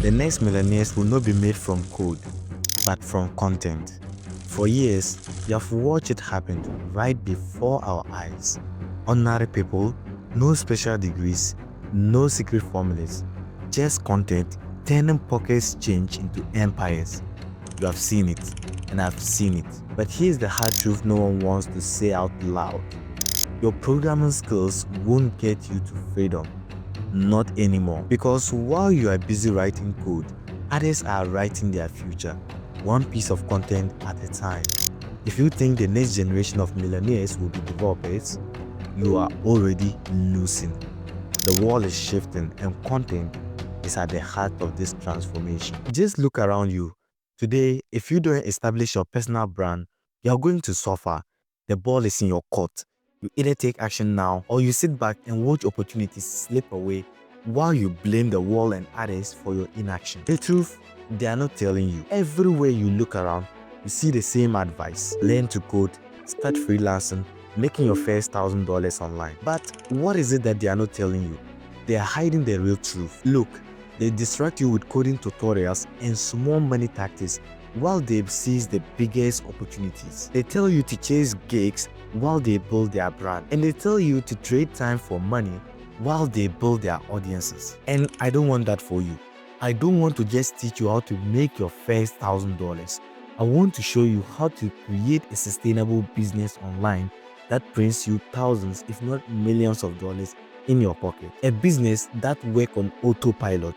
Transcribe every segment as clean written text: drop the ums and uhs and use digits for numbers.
The next millionaires will not be made from code, but from content. For years, we have watched it happen right before our eyes. Ordinary people, no special degrees, no secret formulas, just content turning pockets change into empires. You have seen it, and I've seen it. But here's the hard truth no one wants to say out loud. Your programming skills won't get you to freedom. Not anymore. Because while you are busy writing code, others are writing their future, one piece of content at a time. If you think the next generation of millionaires will be developers, you are already losing. The world is shifting and content is at the heart of this transformation. Just look around you. Today, if you don't establish your personal brand, you are going to suffer. The ball is in your court. You either take action now or you sit back and watch opportunities slip away while you blame the world and others for your inaction. The truth, they are not telling you. Everywhere you look around, you see the same advice. Learn to code, start freelancing, making your first $1,000 online. But what is it that they are not telling you? They are hiding the real truth. Look, they distract you with coding tutorials and small money tactics while they seize the biggest opportunities. They tell you to chase gigs while they build their brand. And they tell you to trade time for money while they build their audiences. And I don't want that for you. I don't want to just teach you how to make your first $1,000. I want to show you how to create a sustainable business online that brings you thousands, if not millions of dollars in your pocket. A business that works on autopilot.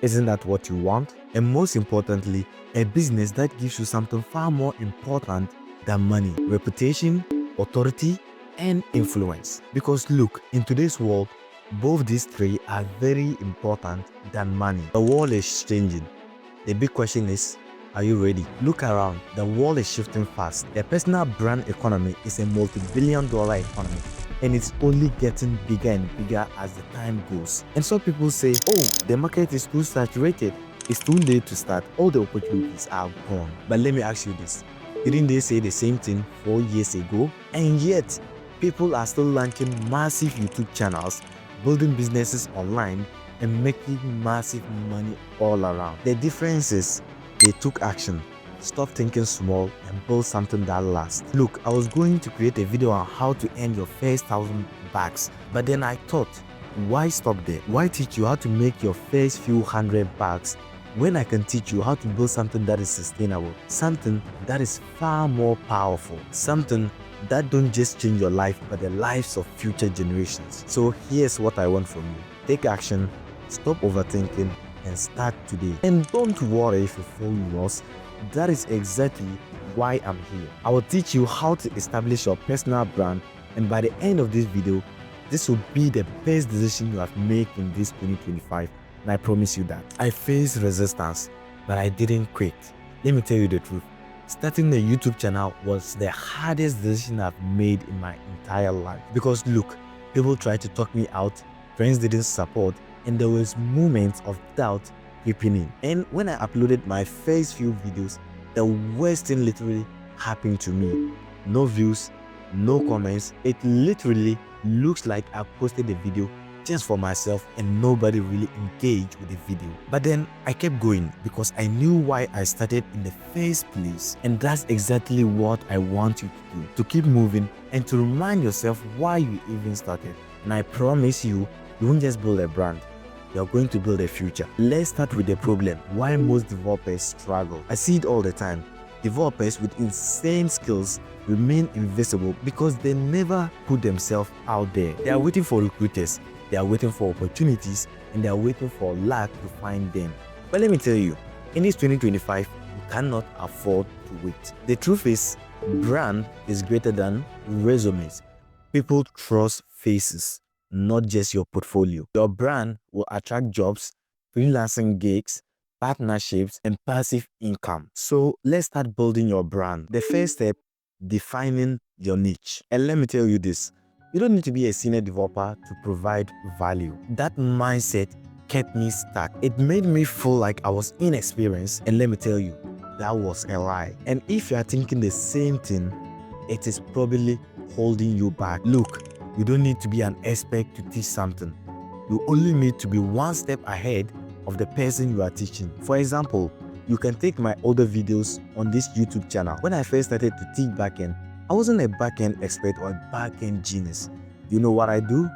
Isn't that what you want? And most importantly, a business that gives you something far more important than money: reputation, authority, and influence. Because look, in today's world, both these three are very important than money. The world is changing. The big question is, are you ready? Look around. The world is shifting fast. The personal brand economy is a multi-billion-dollar economy, and it's only getting bigger and bigger as the time goes. And some people say, oh, the market is too saturated. It's too late to start. All the opportunities are gone. But let me ask you this. Didn't they say the same thing 4 years ago? And yet, people are still launching massive YouTube channels, building businesses online, and making massive money all around. The difference is they took action. Stop thinking small and build something that lasts. Look, I was going to create a video on how to earn your first $1,000, but then I thought, why stop there? Why teach you how to make your first few $100 when I can teach you how to build something that is sustainable, something that is far more powerful, something that don't just change your life but the lives of future generations. So here's what I want from you. Take action, stop overthinking, and start today. And don't worry if you feel lost. That is exactly why I'm here. I will teach you how to establish your personal brand, and by the end of this video, this will be the best decision you have made in this 2025, and I promise you that. I faced resistance, but I didn't quit. Let me tell you the truth. Starting a YouTube channel was the hardest decision I've made in my entire life. Because look, people tried to talk me out, friends didn't support, and there was moments of doubt creeping in. And when I uploaded my first few videos, the worst thing literally happened to me. No views, no comments. It literally looks like I posted a video just for myself and nobody really engaged with the video. But then I kept going because I knew why I started in the first place. And that's exactly what I want you to do. To keep moving and to remind yourself why you even started. And I promise you, you won't just build a brand. You're going to build a future. Let's start with the problem. Why most developers struggle. I see it all the time. Developers with insane skills remain invisible because they never put themselves out there. They are waiting for recruiters, they are waiting for opportunities, and they are waiting for luck to find them. But let me tell you, in this 2025, you cannot afford to wait. The truth is, brand is greater than resumes. People trust faces, not just your portfolio. Your brand will attract jobs, freelancing gigs, partnerships, and passive income. So let's start building your brand. The first step, defining your niche. And let me tell you this, you don't need to be a senior developer to provide value. That mindset kept me stuck. It made me feel like I was inexperienced, and let me tell you, that was a lie. And if you are thinking the same thing, it is probably holding you back. Look, you don't need to be an expert to teach something. You only need to be one step ahead of the person you are teaching. For example, you can take my older videos on this YouTube channel. When I first started to teach backend, I wasn't a backend expert or a backend genius. You know what I do?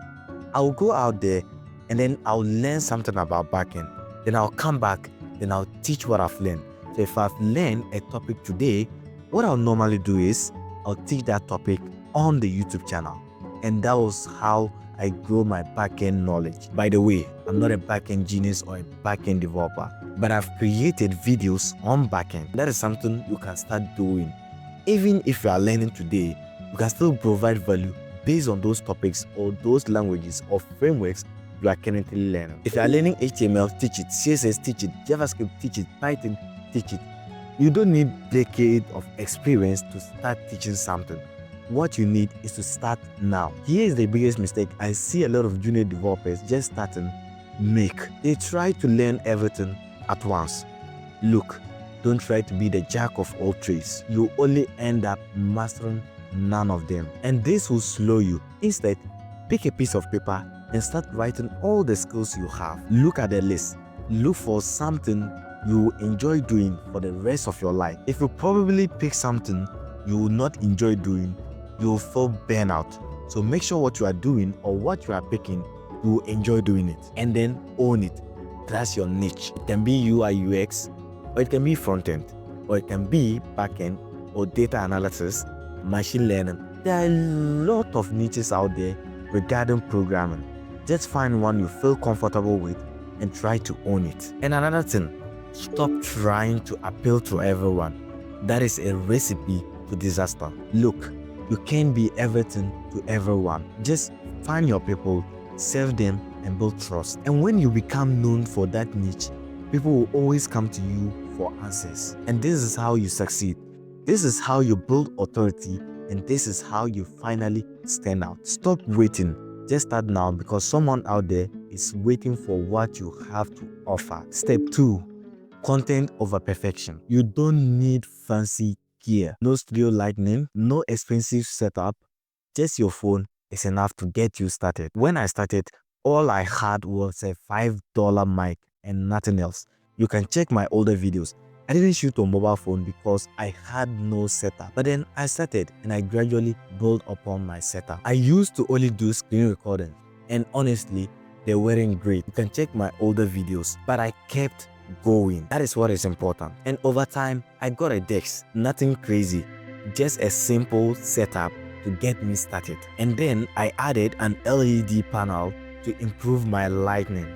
I'll go out there and then I'll learn something about backend. Then I'll come back, then I'll teach what I've learned. So if I've learned a topic today, what I'll normally do is I'll teach that topic on the YouTube channel. And that was how I grow my backend knowledge. By the way, I'm not a backend genius or a backend developer, but I've created videos on backend. That is something you can start doing. Even if you are learning today, you can still provide value based on those topics or those languages or frameworks you are currently learning. If you are learning HTML, teach it. CSS, teach it. JavaScript, teach it. Python, teach it. You don't need decades of experience to start teaching something. What you need is to start now. Here is the biggest mistake I see a lot of junior developers just starting make. They try to learn everything at once. Look, don't try to be the jack of all trades. You only end up mastering none of them, and this will slow you. Instead, pick a piece of paper and start writing all the skills you have. Look at the list. Look for something you will enjoy doing for the rest of your life. If you probably pick something you will not enjoy doing, you will feel burnout. So make sure what you are doing or what you are picking, you will enjoy doing it, and then own it. That's your niche. It can be UI UX, or it can be front end, or it can be back end, or data analysis, machine learning. There are a lot of niches out there regarding programming. Just find one you feel comfortable with and try to own it. And another thing, stop trying to appeal to everyone. That is a recipe to disaster. Look, you can't be everything to everyone. Just find your people, serve them, and build trust. And when you become known for that niche, people will always come to you for answers. And this is how you succeed. This is how you build authority, and this is how you finally stand out. Stop waiting. Just start now, because someone out there is waiting for what you have to offer. Step 2, content over perfection. You don't need fancy gear. No studio lighting, no expensive setup. Just your phone is enough to get you started. When I started, all I had was a $5 mic and nothing else. You can check my older videos. I didn't shoot on mobile phone because I had no setup. But then I started and I gradually built upon my setup. I used to only do screen recording, and honestly, they weren't great. You can check my older videos, but I kept going. That is what is important. And over time, I got a desk. Nothing crazy, just a simple setup to get me started. And then I added an LED panel to improve my lighting.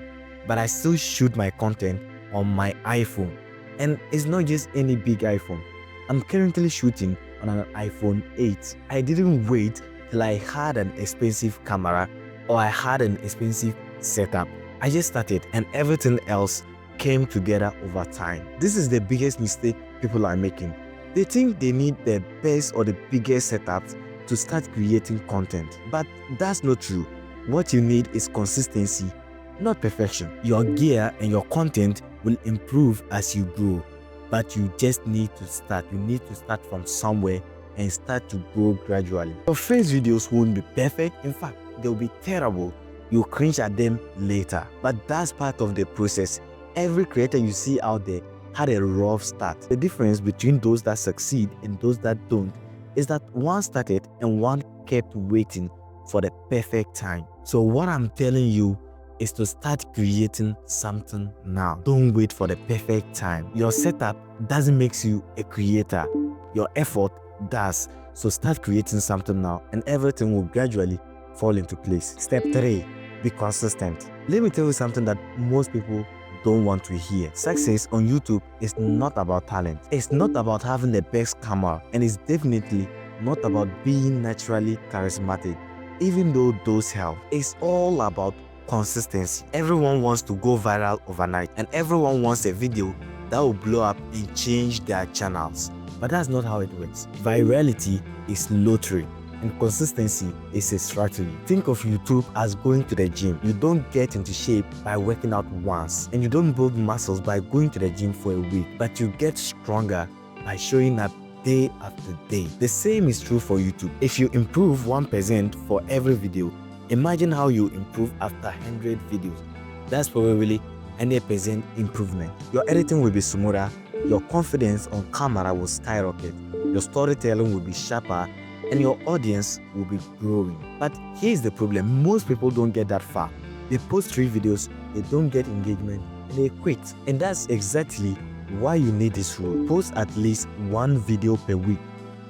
But I still shoot my content on my iPhone. And it's not just any big iPhone. I'm currently shooting on an iPhone 8. I didn't wait till I had an expensive camera or I had an expensive setup. I just started, and everything else came together over time. This is the biggest mistake people are making. They think they need the best or the biggest setups to start creating content. But that's not true. What you need is consistency, not perfection. Your gear and your content will improve as you grow, but you just need to start. You need to start from somewhere and start to grow gradually. Your first videos won't be perfect. In fact, they'll be terrible. You'll cringe at them later, but that's part of the process. Every creator you see out there had a rough start. The difference between those that succeed and those that don't is that one started and one kept waiting for the perfect time. So what I'm telling you is to start creating something now. Don't wait for the perfect time. Your setup doesn't make you a creator. Your effort does. So start creating something now, and everything will gradually fall into place. Step 3, be consistent. Let me tell you something that most people don't want to hear. Success on YouTube is not about talent. It's not about having the best camera, and it's definitely not about being naturally charismatic, even though those help. It's all about consistency. Everyone wants to go viral overnight, and everyone wants a video that will blow up and change their channels. But that's not how it works. Virality is lottery, and consistency is a strategy. Think of YouTube as going to the gym. You don't get into shape by working out once, and you don't build muscles by going to the gym for a week, but you get stronger by showing up day after day. The same is true for YouTube. If you improve 1% for every video, imagine how you improve after 100 videos. That's probably 100% improvement. Your editing will be smoother, your confidence on camera will skyrocket, your storytelling will be sharper, and your audience will be growing. But here's the problem: most people don't get that far. They post 3 videos, they don't get engagement, and they quit. And that's exactly why you need this rule. Post at least 1 video per week.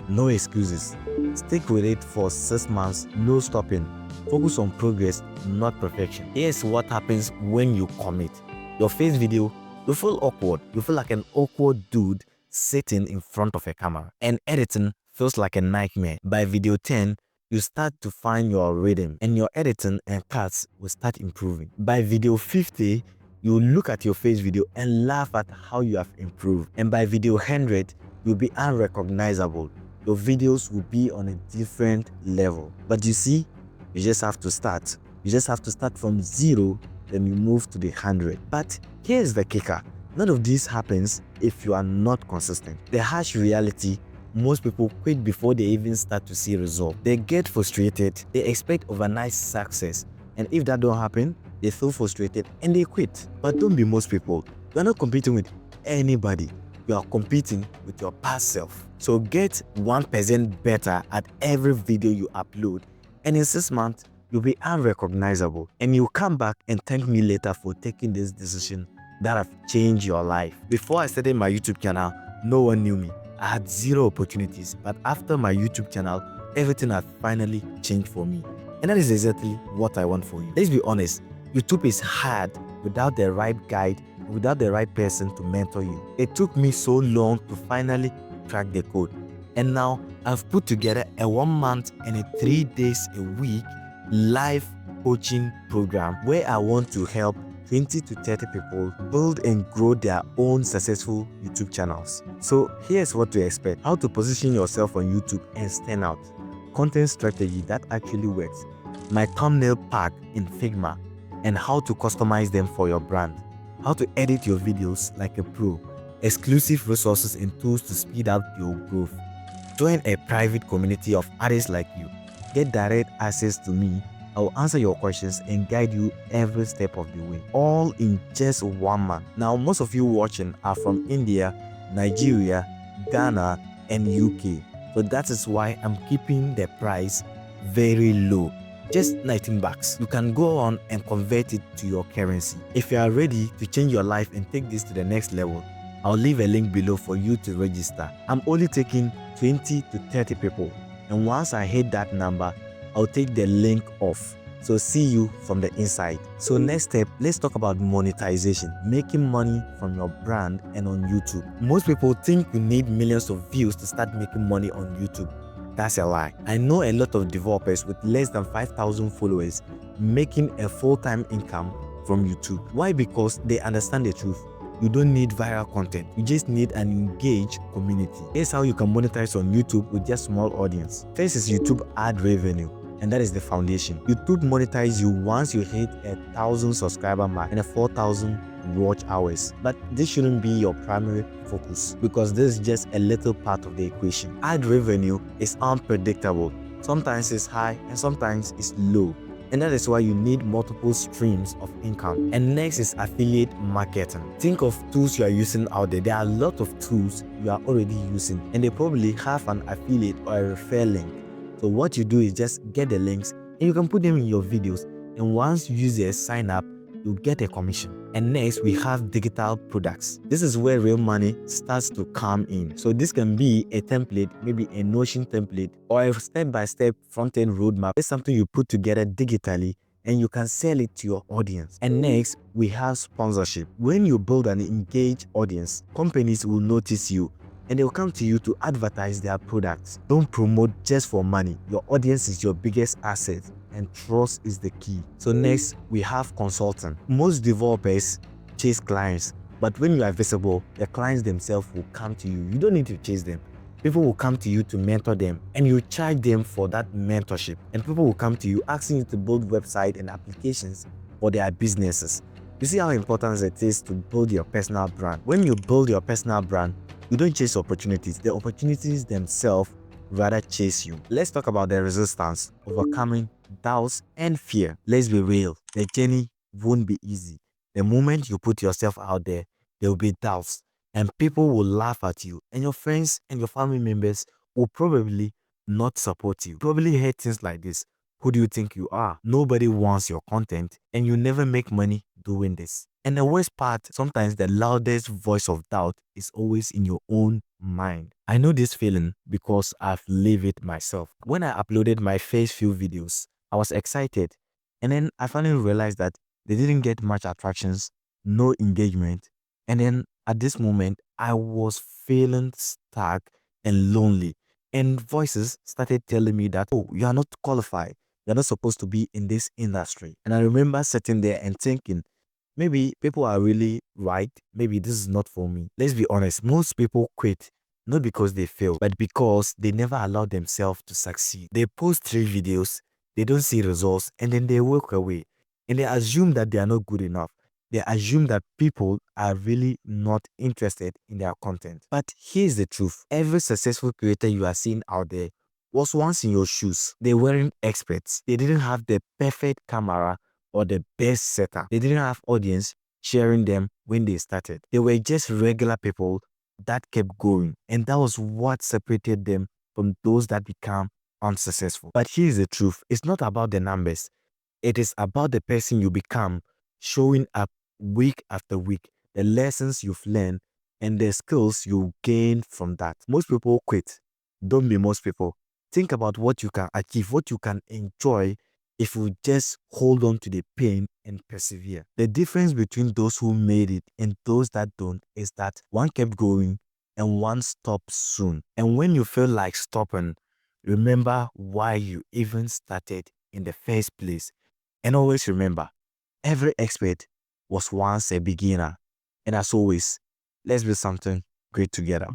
No excuses. Stick with it for 6 months, no stopping. Focus on progress, not perfection. Here's what happens when you commit. Your first video, you feel awkward. You feel like an awkward dude sitting in front of a camera. And editing feels like a nightmare. By video 10, you start to find your rhythm, and your editing and cuts will start improving. By video 50, you look at your first video and laugh at how you have improved. And by video 100, you'll be unrecognizable. Your videos will be on a different level. But you see, you just have to start. You just have to start from 0, then you move to the 100. But here's the kicker. None of this happens if you are not consistent. The harsh reality: most people quit before they even start to see results. They get frustrated, they expect overnight success, and if that don't happen, they feel frustrated and they quit. But don't be most people. You are not competing with anybody. You are competing with your past self. So get 1% better at every video you upload, and in 6 months, you'll be unrecognizable. And you'll come back and thank me later for taking this decision that have changed your life. Before I started my YouTube channel, no one knew me. I had 0 opportunities, but after my YouTube channel, everything had finally changed for me. And that is exactly what I want for you. Let's be honest, YouTube is hard without the right guide, without the right person to mentor you. It took me so long to finally crack the code. And now I've put together a 1 month and a 3 days a week live coaching program where I want to help 20 to 30 people build and grow their own successful YouTube channels. So here's what to expect: how to position yourself on YouTube and stand out, content strategy that actually works, my thumbnail pack in Figma, and how to customize them for your brand, how to edit your videos like a pro, exclusive resources and tools to speed up your growth. Join a private community of artists like you. Get direct access to me. I will answer your questions and guide you every step of the way, all in just 1 month. Now, most of you watching are from India, Nigeria, Ghana, and UK. So that is why I'm keeping the price very low, just 19 bucks. You can go on and convert it to your currency. If you are ready to change your life and take this to the next level, I'll leave a link below for you to register. I'm only taking 20 to 30 people, and once I hit that number, I'll take the link off. So see you from the inside. So next step, let's talk about monetization, making money from your brand and on YouTube. Most people think you need millions of views to start making money on YouTube. That's a lie. I know a lot of developers with less than 5,000 followers making a full-time income from YouTube. Why? Because they understand the truth. You don't need viral content. You just need an engaged community. Here's how you can monetize on YouTube with just small audience. First is YouTube ad revenue, and that is the foundation. YouTube monetize you once you hit 1,000 subscriber mark and 4,000 watch hours. But this shouldn't be your primary focus, because this is just a little part of the equation. Ad revenue is unpredictable. Sometimes it's high and sometimes it's low. And that is why you need multiple streams of income. And next is affiliate marketing. Think of tools you are using out there. There are a lot of tools you are already using, and they probably have an affiliate or a referral link. So what you do is just get the links and you can put them in your videos. And once users sign up, you get a commission. And next, we have digital products. This is where real money starts to come in. So this can be a template, maybe a Notion template, or a step-by-step front-end roadmap. It's something you put together digitally and you can sell it to your audience. And next, we have sponsorship. When you build an engaged audience, companies will notice you and they will come to you to advertise their products. Don't promote just for money. Your audience is your biggest asset, and trust is the key. So next, we have consulting. Most developers chase clients, but when you are visible, the clients themselves will come to you. You don't need to chase them. People will come to you to mentor them, and you charge them for that mentorship. And people will come to you asking you to build websites and applications for their businesses. You see how important it is to build your personal brand. When you build your personal brand, you don't chase opportunities. The opportunities themselves rather chase you. Let's talk about the resistance, overcoming doubts and fear. Let's be real, the journey won't be easy. The moment you put yourself out there, there will be doubts and people will laugh at you. And your friends and your family members will probably not support you. Probably hear things like this. Who do you think you are? Nobody wants your content and you never make money doing this. And the worst part, sometimes the loudest voice of doubt is always in your own mind. I know this feeling because I've lived it myself. When I uploaded my first few videos, I was excited. And then I finally realized that they didn't get much attractions, no engagement. And then at this moment, I was feeling stuck and lonely. And voices started telling me that, oh, you are not qualified. You're not supposed to be in this industry. And I remember sitting there and thinking, maybe people are really right. Maybe this is not for me. Let's be honest. Most people quit not because they fail, but because they never allow themselves to succeed. They post 3 videos, they don't see results, and then they walk away. And they assume that they are not good enough. They assume that people are really not interested in their content. But here's the truth. Every successful creator you are seeing out there was once in your shoes. They weren't experts. They didn't have the perfect camera or the best setup. They didn't have audience sharing them when they started. They were just regular people that kept going. And that was what separated them from those that become unsuccessful. But here's the truth. It's not about the numbers. It is about the person you become, showing up week after week, the lessons you've learned and the skills you gain from that. Most people quit. Don't be most people. Think about what you can achieve, what you can enjoy if you just hold on to the pain and persevere. The difference between those who made it and those that don't is that one kept going and one stopped soon. And when you feel like stopping, remember why you even started in the first place. And always remember, every expert was once a beginner. And as always, let's build something great together.